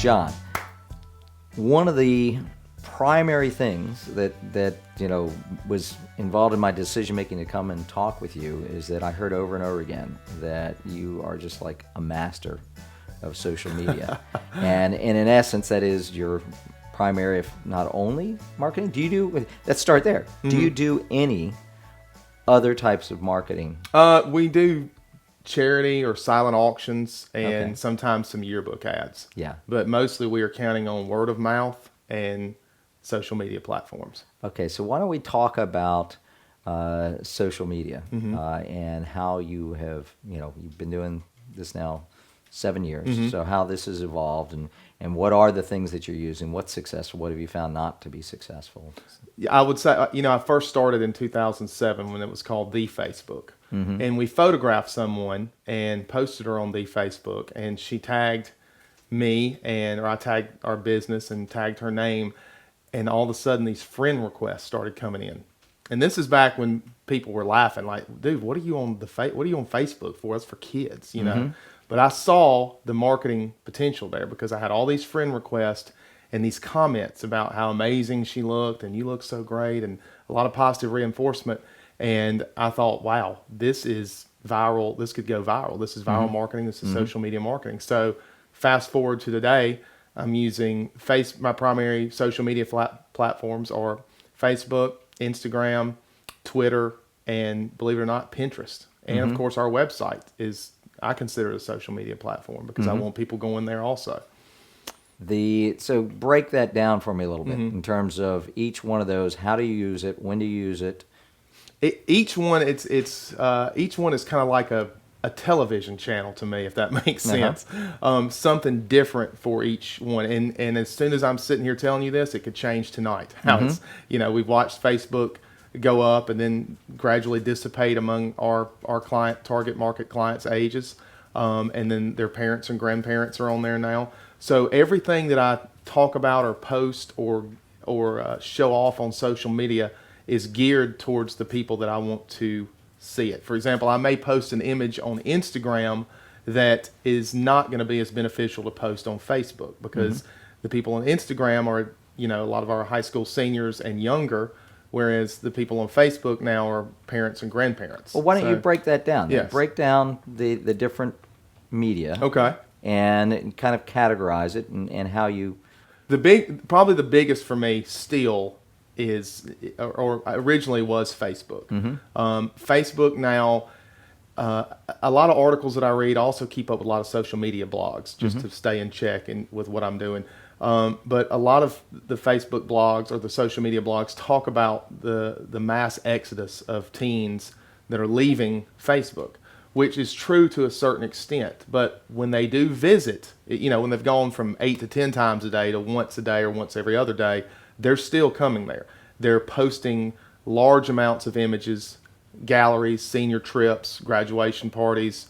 John, one of the primary things that was involved in my decision making to come and talk with you is that I heard over and over again that you are just like a master of social media. And in essence, that is your primary, if not only, marketing. Let's start there. Mm-hmm. Do you do any other types of marketing? We do charity or silent auctions and sometimes some yearbook ads. Yeah. But mostly we are counting on word of mouth and social media platforms. Okay, so why don't we talk about social media Mm-hmm. And how you have, you've been doing this now 7 years. Mm-hmm. So how this has evolved and what are the things that you're using? What's successful? What have you found not to be successful? I would say, I first started in 2007 when it was called The Facebook. Mm-hmm. And we photographed someone and posted her on The Facebook, and she tagged me, or I tagged our business and tagged her name, and all of a sudden these friend requests started coming in. And this is back when people were laughing, like, dude, what are you on Facebook for? It's for kids, you know? Mm-hmm. But I saw the marketing potential there because I had all these friend requests and these comments about how amazing she looked and you look so great and a lot of positive reinforcement. And I thought, wow, this is viral. This could go viral. This is viral marketing. This is social media marketing. So fast forward to today, I'm using my primary social media platforms are Facebook, Instagram, Twitter, and believe it or not, Pinterest. And of course, our website is, I consider it a social media platform because I want people going there also. So break that down for me a little bit in terms of each one of those. How do you use it? When do you use it? Each one, each one is kind of like a television channel to me, if that makes sense. Something different for each one. And as soon as I'm sitting here telling you this, it could change tonight. How it's, we've watched Facebook go up and then gradually dissipate among our target market clients' ages. And then their parents and grandparents are on there now. So everything that I talk about or post or show off on social media is geared towards the people that I want to see it. For example, I may post an image on Instagram that is not going to be as beneficial to post on Facebook because the people on Instagram are, a lot of our high school seniors and younger, whereas the people on Facebook now are parents and grandparents. Well, why don't you break that down? Yes. Break down the different media. Okay. And kind of categorize it and how you... Probably the biggest for me still is, or originally was Facebook. Facebook now, a lot of articles that I read also keep up with a lot of social media blogs just to stay in check with what I'm doing. But a lot of the Facebook blogs or the social media blogs talk about the mass exodus of teens that are leaving Facebook, which is true to a certain extent. But when they do visit, when they've gone from 8 to 10 times a day to once a day or once every other day, they're still coming there. They're posting large amounts of images, galleries, senior trips, graduation parties,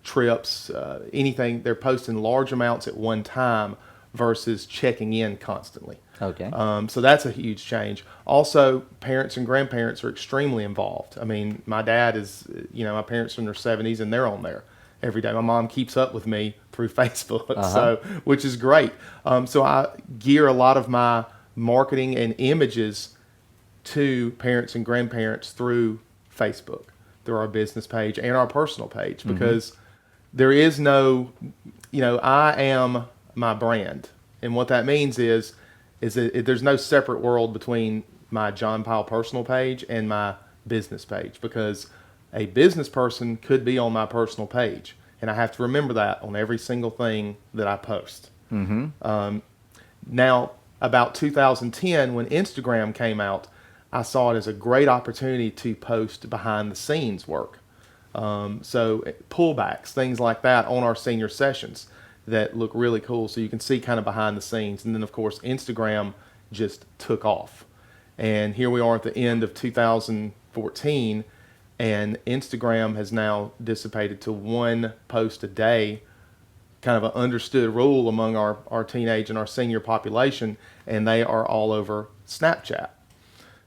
trips, anything. They're posting large amounts at one time versus checking in constantly. Okay. So that's a huge change. Also, parents and grandparents are extremely involved. I mean, my dad is, my parents are in their 70s and they're on there every day. My mom keeps up with me through Facebook, so which is great. So I gear a lot of my marketing and images to parents and grandparents through Facebook, through our business page and our personal page, because there is no, I am my brand. And what that means is that there's no separate world between my John Powell personal page and my business page, because a business person could be on my personal page. And I have to remember that on every single thing that I post. Now, about 2010, when Instagram came out, I saw it as a great opportunity to post behind the scenes work. So pullbacks, things like that on our senior sessions that look really cool. So you can see kind of behind the scenes. And then, of course, Instagram just took off. And here we are at the end of 2014, and Instagram has now dissipated to one post a day, kind of an understood rule among our teenage and our senior population, and they are all over Snapchat.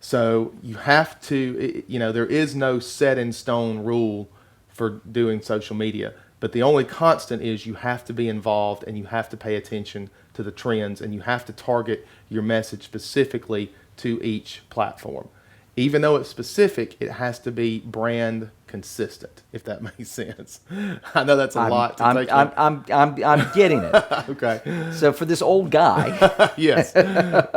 So you have to, there is no set in stone rule for doing social media. But the only constant is you have to be involved and you have to pay attention to the trends and you have to target your message specifically to each platform. Even though it's specific, it has to be brand consistent, if that makes sense. I know that's a lot to take. I'm getting it. Okay. So for this old guy, Yes.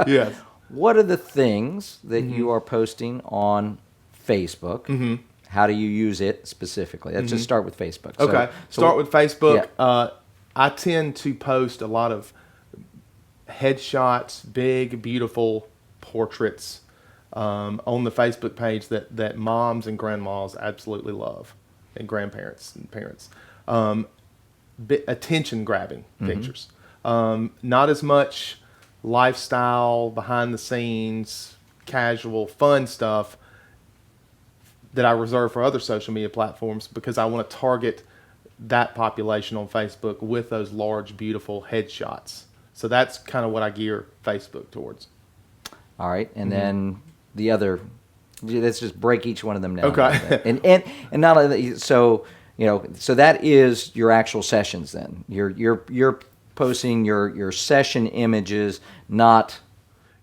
Yes. what are the things that you are posting on Facebook? How do you use it specifically? Let's just start with Facebook. Okay. Start with Facebook. I tend to post a lot of headshots, big, beautiful portraits on the Facebook page that moms and grandmas absolutely love, and grandparents and parents. Attention grabbing pictures. Not as much lifestyle, behind the scenes, casual, fun stuff that I reserve for other social media platforms, because I want to target that population on Facebook with those large, beautiful headshots. So that's kind of what I gear Facebook towards. All right, and then the other. Let's just break each one of them down. Okay. And not only that, so so that is your actual sessions. Then you're posting your session images, not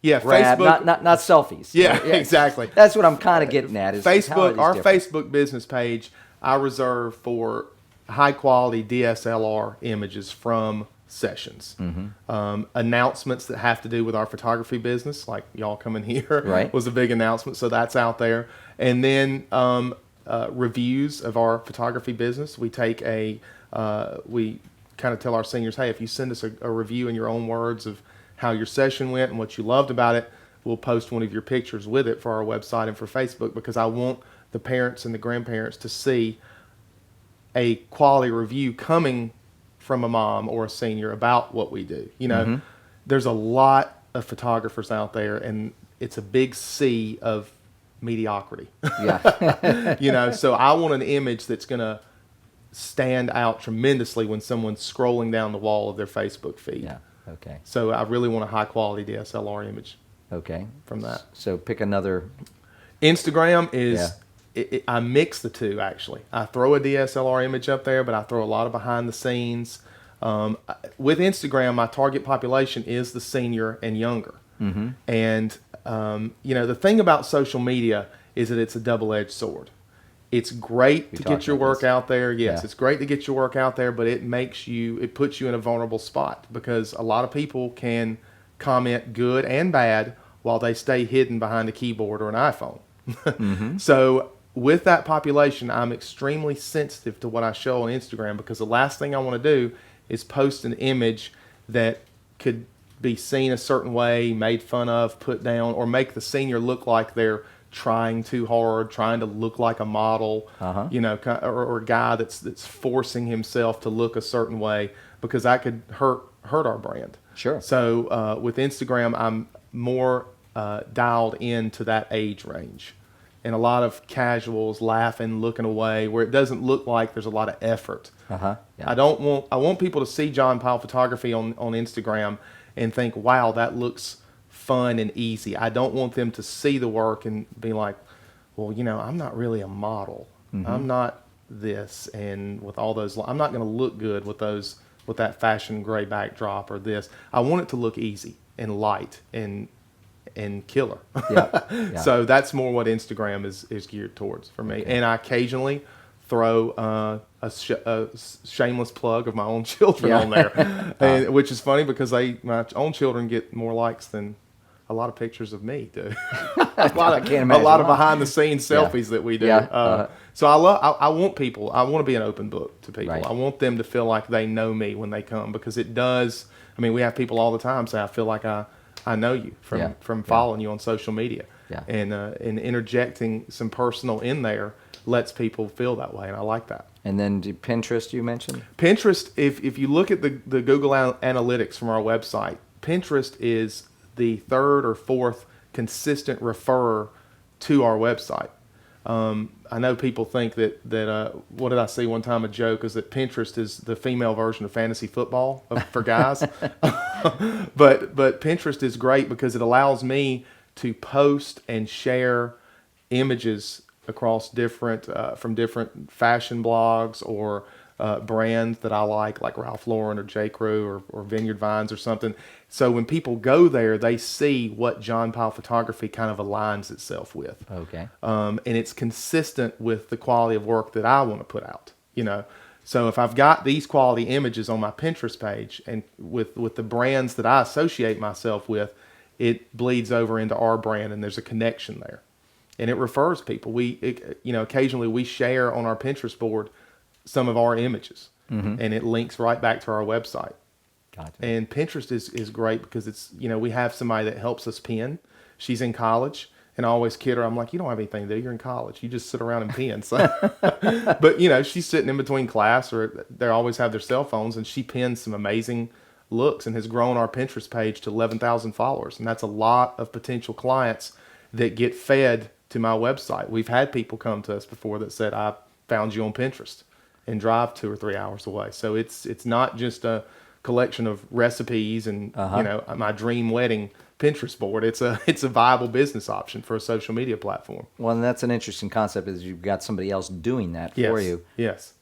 Facebook, not selfies. Yeah, exactly. That's what I'm kind of getting at. Is Facebook, our different. Facebook business page, I reserve for high quality DSLR images from sessions. Announcements that have to do with our photography business, like y'all coming here, Right. was a big announcement. So that's out there. And then reviews of our photography business. We take we kind of tell our seniors, hey, if you send us a review in your own words of how your session went and what you loved about it, we'll post one of your pictures with it for our website and for Facebook, because I want the parents and the grandparents to see a quality review coming from a mom or a senior about what we do. There's a lot of photographers out there, and it's a big sea of mediocrity. Yeah. So I want an image that's going to stand out tremendously when someone's scrolling down the wall of their Facebook feed. Yeah. Okay. So I really want a high quality DSLR image Okay. from that. So pick another. Instagram is, I mix the two, actually. I throw a DSLR image up there, but I throw a lot of behind the scenes. With Instagram, my target population is the senior and younger. And, the thing about social media is that it's a double-edged sword. It's great to get your work out there. Yes, Yeah. it's great to get your work out there, but it puts you in a vulnerable spot, because a lot of people can comment good and bad while they stay hidden behind a keyboard or an iPhone. So with that population, I'm extremely sensitive to what I show on Instagram, because the last thing I want to do is post an image that could be seen a certain way, made fun of, put down, or make the senior look like they're trying too hard, trying to look like a model, or a guy that's forcing himself to look a certain way, because that could hurt our brand. Sure. So with Instagram, I'm more dialed into that age range, and a lot of casuals laughing, looking away, where it doesn't look like there's a lot of effort. Yeah. I want people to see John Powell Photography on Instagram and think, wow, that looks fun and easy. I don't want them to see the work and be like, well, I'm not really a model. I'm not this, and with all those, I'm not going to look good with that fashion gray backdrop or this. I want it to look easy and light and killer. Yeah. So that's more what Instagram is geared towards for me. And I occasionally throw a shameless plug of my own children on there, which is funny because my own children get more likes than a lot of pictures of me do. a lot of behind the scenes selfies that we do. So I want to be an open book to people. Right. I want them to feel like they know me when they come, because it does. I mean, we have people all the time say, I feel like I know you from following you on social media. Yeah. And interjecting some personal in there lets people feel that way, and I like that. And then Pinterest, you mentioned? Pinterest, if you look at the Google Analytics from our website, Pinterest is the third or fourth consistent referrer to our website. I know people think that what did I see one time, a joke is that Pinterest is the female version of fantasy football for guys. but Pinterest is great because it allows me to post and share images across different from different fashion blogs or brands that I like Ralph Lauren or J. Crew or Vineyard Vines or something. So when people go there, they see what John Powell Photography kind of aligns itself with. Okay. And it's consistent with the quality of work that I want to put out, you know. So if I've got these quality images on my Pinterest page and with the brands that I associate myself with, it bleeds over into our brand and there's a connection there. And it refers people. Occasionally we share on our Pinterest board some of our images, and it links right back to our website. Gotcha. And Pinterest is great because it's, we have somebody that helps us pin. She's in college, and I always kid her. I'm like, you don't have anything to do. You're in college. You just sit around and pin. So, but she's sitting in between class, or they always have their cell phones, and she pins some amazing looks and has grown our Pinterest page to 11,000 followers. And that's a lot of potential clients that get fed to my website. We've had people come to us before that said, I found you on Pinterest, and drive 2 or 3 hours away. So it's not just a collection of recipes and my dream wedding Pinterest board. It's a viable business option for a social media platform. Well, and that's an interesting concept, is you've got somebody else doing that for you. Yes.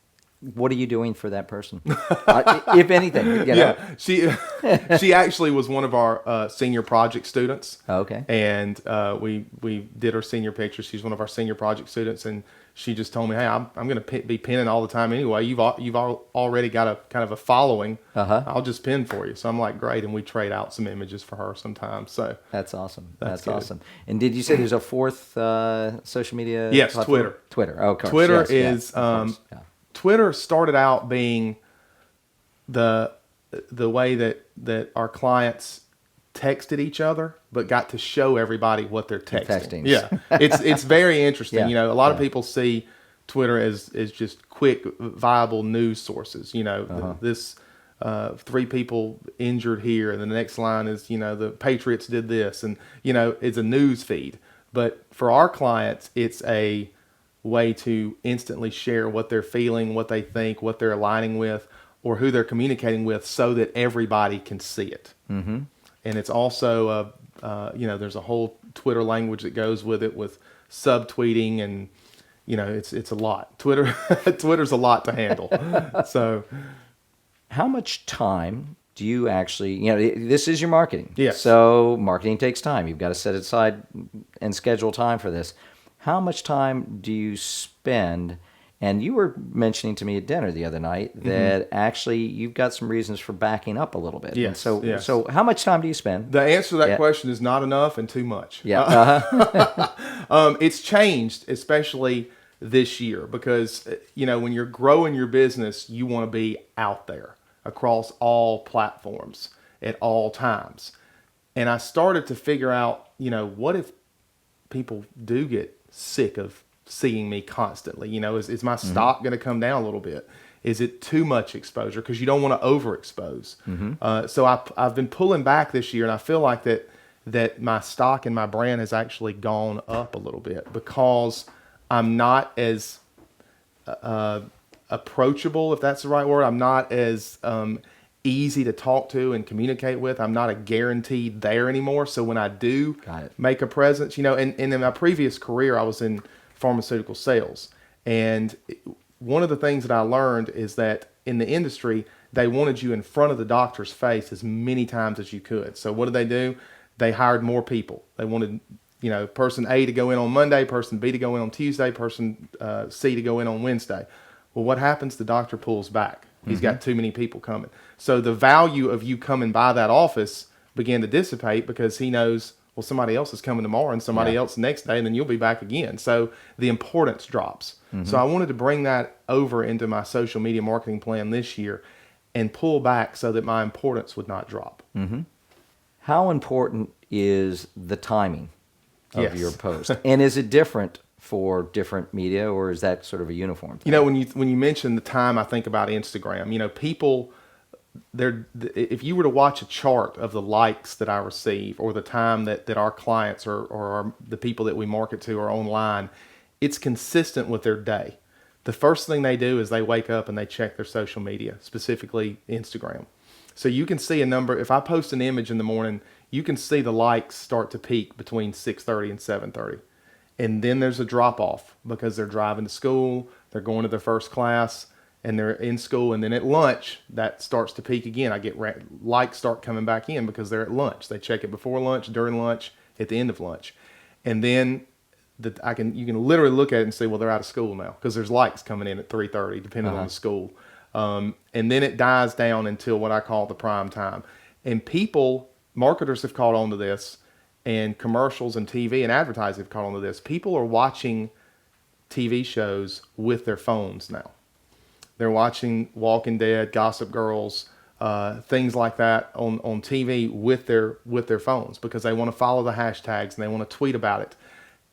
What are you doing for that person, if anything? Yeah, she actually was one of our senior project students. Okay. And we did her senior picture. She's one of our senior project students, and she just told me, "Hey, I'm going to be pinning all the time anyway. You've already got a kind of a following. I'll just pin for you." So I'm like, "Great," and we trade out some images for her sometimes. So that's awesome. That's good. awesome. And did you say there's a fourth social media? Yes, platform? Twitter. Twitter. Oh, of course. Twitter Yes, is yeah. Twitter started out being the way that our clients texted each other, but got to show everybody what they're texting. Yeah, it's very interesting. Yeah. A lot of people see Twitter as just quick, viable news sources. This 3 people injured here, and the next line is the Patriots did this, and it's a news feed. But for our clients, it's a way to instantly share what they're feeling, what they think, what they're aligning with, or who they're communicating with, so that everybody can see it. Mm-hmm. And it's also, there's a whole Twitter language that goes with it, with subtweeting, and it's a lot. Twitter's a lot to handle. So, how much time do you actually? This is your marketing. Yes. So marketing takes time. You've got to set aside and schedule time for this. How much time do you spend? And you were mentioning to me at dinner the other night that actually you've got some reasons for backing up a little bit. Yes. And so how much time do you spend? The answer to that question is not enough and too much. Yeah. It's changed, especially this year, because when you're growing your business, you want to be out there across all platforms at all times. And I started to figure out, what if people do get sick of seeing me constantly? Is my stock going to come down a little bit? Is it too much exposure? Because you don't want to overexpose. So I've been pulling back this year, and I feel like that my stock and my brand has actually gone up a little bit, because I'm not as approachable, if that's the right word. I'm not as easy to talk to and communicate with. I'm not a guaranteed there anymore. So when I do make a presence, and in my previous career, I was in pharmaceutical sales. And one of the things that I learned is that in the industry, they wanted you in front of the doctor's face as many times as you could. So what did they do? They hired more people. They wanted, person A to go in on Monday, person B to go in on Tuesday, person C to go in on Wednesday. Well, what happens? The doctor pulls back. He's got too many people coming. So the value of you coming by that office began to dissipate, because he knows, well, somebody else is coming tomorrow and somebody else the next day, and then you'll be back again. So the importance drops. So I wanted to bring that over into my social media marketing plan this year and pull back so that my importance would not drop. How important is the timing of Yes. your post? And is it different for different media, or is that sort of a uniform thing? When you mention the time, I think about Instagram. People, if you were to watch a chart of the likes that I receive, or the time that our clients or the people that we market to are online, it's consistent with their day. The first thing they do is they wake up and they check their social media, specifically Instagram. So you can see a number. If I post an image in the morning, you can see the likes start to peak between 6:30 and 7:30. And then there's a drop off, because they're driving to school, they're going to their first class, and they're in school, and then at lunch that starts to peak again. I get likes start coming back in because they're at lunch. They check it before lunch, during lunch, at the end of lunch, and then you can literally look at it and say, well, they're out of school now because there's likes coming in at 3:30, depending on the school, and then it dies down until what I call the prime time. And marketers have caught on to this, and commercials and TV and advertising have caught on to this. People are watching TV shows with their phones now. They're watching Walking Dead, Gossip Girls, things like that on TV with their phones because they want to follow the hashtags and they want to tweet about it.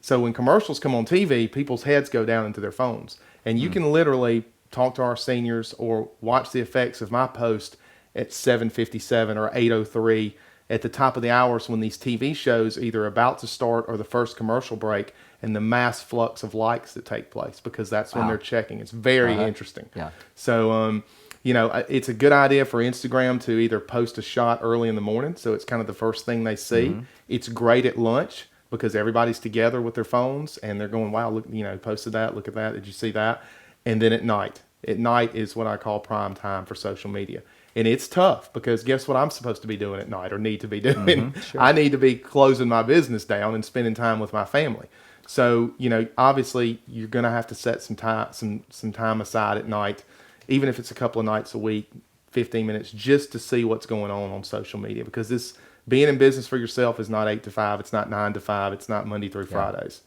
So when commercials come on TV, people's heads go down into their phones. And you can literally talk to our seniors or watch the effects of my post at 7:57 or 8:03 at the top of the hours when these TV shows either about to start or the first commercial break, and the mass flux of likes that take place because that's when they're checking. It's very interesting. Yeah. So, it's a good idea for Instagram to either post a shot early in the morning, so it's kind of the first thing they see. It's great at lunch because everybody's together with their phones and they're going, wow, look, posted that, look at that, did you see that? And then at night is what I call prime time for social media. And it's tough because guess what I'm supposed to be doing at night or need to be doing? Sure. I need to be closing my business down and spending time with my family. So, obviously you're going to have to set some time aside at night, even if it's a couple of nights a week, 15 minutes, just to see what's going on social media, because being in business for yourself is not 8 to 5. It's not 9 to 5. It's not Monday through Fridays.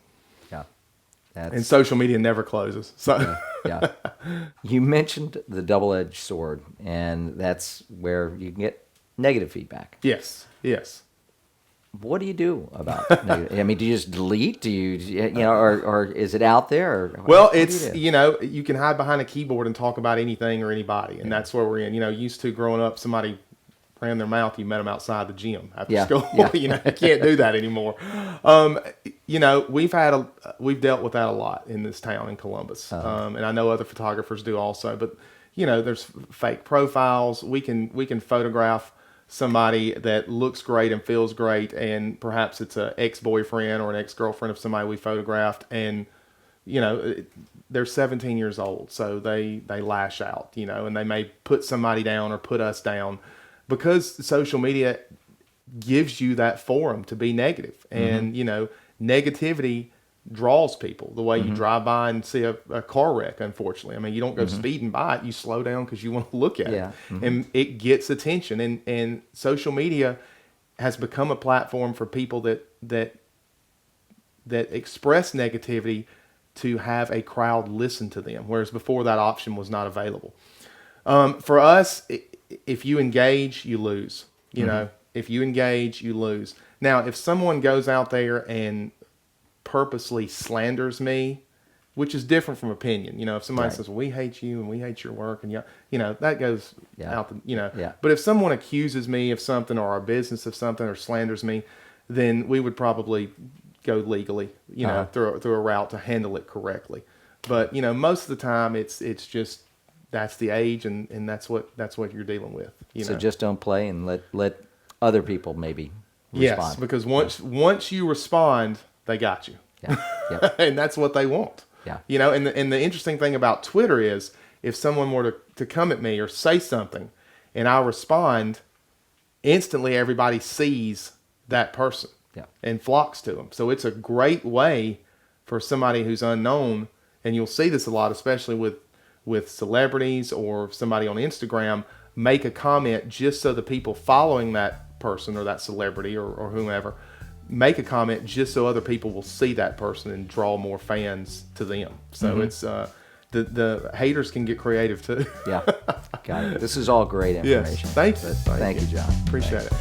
Yeah. And social media never closes. So yeah. You mentioned the double-edged sword, and that's where you can get negative feedback. Yes. What do you do about negative? I mean, do you just delete? Do you or is it out there? Or well, what it's, do you do? You can hide behind a keyboard and talk about anything or anybody. And that's where we're in. Used to growing up, somebody ran their mouth, you met them outside the gym after school. Yeah. You can't do that anymore. We've dealt with that a lot in this town in Columbus. And I know other photographers do also, but there's fake profiles. We can photograph somebody that looks great and feels great, and perhaps it's an ex-boyfriend or an ex-girlfriend of somebody we photographed, and they're 17 years old, so they lash out, and they may put somebody down or put us down because social media gives you that forum to be negative. And negativity draws people the way you drive by and see a car wreck. Unfortunately, I mean, you don't go speeding by it, you slow down because you want to look at it, and it gets attention. And social media has become a platform for people that express negativity to have a crowd listen to them, whereas before that option was not available. For us, if you engage, you lose. If you engage, you lose. Now, if someone goes out there and purposely slanders me, which is different from opinion. If somebody says, well, we hate you and we hate your work, and that goes out, But if someone accuses me of something or our business of something or slanders me, then we would probably go legally, through a route to handle it correctly. But, most of the time it's just, that's the age and that's what you're dealing with. So just don't play and let other people maybe respond. Yes, because once you respond, they got you. Yeah. Yep. And that's what they want. Yeah. And the interesting thing about Twitter is if someone were to come at me or say something and I respond, instantly everybody sees that person and flocks to them. So it's a great way for somebody who's unknown, and you'll see this a lot, especially with celebrities or somebody on Instagram, make a comment just so the people following that person or that celebrity or whomever make a comment just so other people will see that person and draw more fans to them. So it's the haters can get creative too. Yeah, got it. This is all great information. Yes, thank you. Thank you, John. Appreciate it.